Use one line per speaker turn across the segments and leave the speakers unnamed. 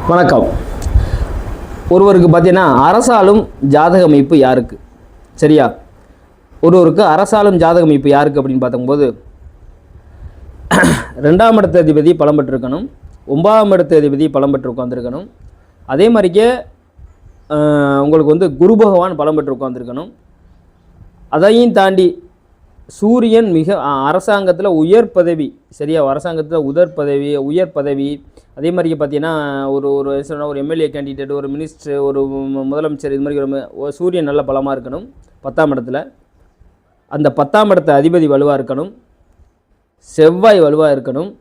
வணக்கம். ஒருவருக்கு பார்த்தீங்கன்னா அரசாலும் ஜாதக அமைப்பு யாருக்கு? சரியா? ஒருவருக்கு அரசாலும் ஜாதக அமைப்பு யாருக்கு அப்படின்னு பார்க்கும்போது 2ஆம் இடத்து அதிபதி பலம் பெற்றிருக்கணும், 9ஆம் இடத்து அதிபதி பலம் பெற்று உட்காந்துருக்கணும். அதே மாதிரிக்கே உங்களுக்கு குரு பகவான் பலம் பெற்று உட்காந்துருக்கணும். அதையும் தாண்டி சூரியன் மிக அரசாங்கத்தில் உயர் பதவி, சரியா? அரசாங்கத்தில் உயர் பதவி. அதே மாதிரிக்கு பார்த்தீங்கன்னா ஒரு எம்எல்ஏ கேண்டிடேட், ஒரு மினிஸ்டர், ஒரு முதலமைச்சர், இது மாதிரி ஒரு சூரியன் நல்ல பலமாக இருக்கணும் 10ஆம் இடத்துல. அந்த 10ஆம் இடத்து அதிபதி வலுவாக இருக்கணும், செவ்வாய் வலுவாக இருக்கணும்,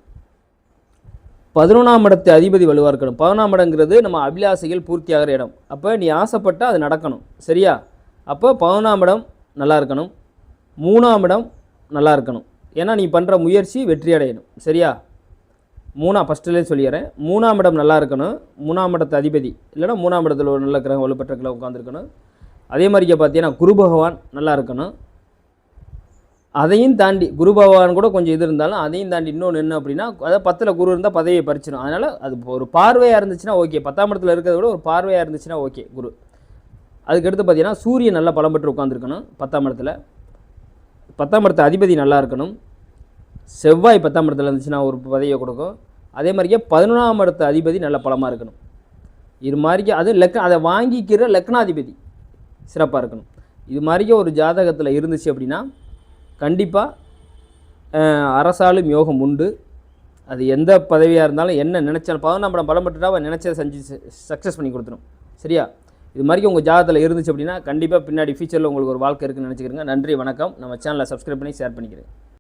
11ஆம் இடத்து அதிபதி வலுவாக இருக்கணும். 11ஆம் இடங்கிறது நம்ம அபிலாசைகள் பூர்த்தியாகிற இடம். அப்போ நீ ஆசைப்பட்டால் அது நடக்கணும், சரியா? அப்போ 11ஆம் இடம் நல்லா இருக்கணும், 3ஆம் இடம் நல்லா இருக்கணும். ஏன்னா நீ பண்ணுற முயற்சி வெற்றி அடையணும், சரியா? ஃபஸ்ட்டுலேயே சொல்லிடுறேன். 3ஆம் இடம் நல்லா இருக்கணும், 3ஆம் இடத்து அதிபதி இல்லைனா 3ஆம் இடத்துல ஒரு நல்ல கிரகம், வலுப்பெற்ற கிரகம் உட்காந்துருக்கணும். அதே மாதிரிக்கே பார்த்தீங்கன்னா குரு பகவான் நல்லா இருக்கணும். அதையும் தாண்டி குரு பகவான் கூட கொஞ்சம் இது இருந்தாலும் அதையும் தாண்டி இன்னொன்று என்ன அப்படின்னா, அதாவது 10ல் குரு இருந்தால் பதவியை பறிச்சிடும். அதனால் அது ஒரு பார்வையாக இருந்துச்சுன்னா ஓகே, 10ஆம் இடத்துல இருக்கிறத விட ஒரு பார்வையாக இருந்துச்சுன்னா ஓகே குரு. அதுக்கடுத்து பார்த்தீங்கன்னா சூரியன் நல்லா பலம் பெற்று உட்காந்துருக்கணும் 10ஆம் இடத்துல. 10ஆம் இடத்து அதிபதி நல்லா இருக்கணும். செவ்வாய் 10ஆம் இடத்துல இருந்துச்சுன்னா ஒரு பதவியை கொடுக்கும். அதே மாதிரிக்கே 11ஆம் இடத்து அதிபதி நல்ல பலமாக இருக்கணும். இது மாதிரிக்கு அது அதை வாங்கிக்கிற லக்னாதிபதி சிறப்பாக இருக்கணும். இது மாதிரிக்கே ஒரு ஜாதகத்தில் இருந்துச்சு அப்படின்னா கண்டிப்பாக அரசாலும் யோகம் உண்டு. அது எந்த பதவியாக இருந்தாலும் என்ன நினச்சாலும் 11ஆம் இடம் பலம் பெற்றுட்டா அவன் நினச்சதை செஞ்சு சக்ஸஸ் பண்ணி கொடுத்துரும், சரியா? இது மாதிரி உங்கள் ஜாதகத்தில் இருந்துச்சு அப்படின்னா கண்டிப்பாக பின்னாடி ஃபியூச்சரில் உங்களுக்கு ஒரு வாழ்க்கை இருக்குன்னு நினச்சிக்கிறேங்க. நன்றி, வணக்கம். நம்ம சேனலை சப்ஸ்கிரைப் பண்ணி ஷேர் பண்ணிக்கிறேன்.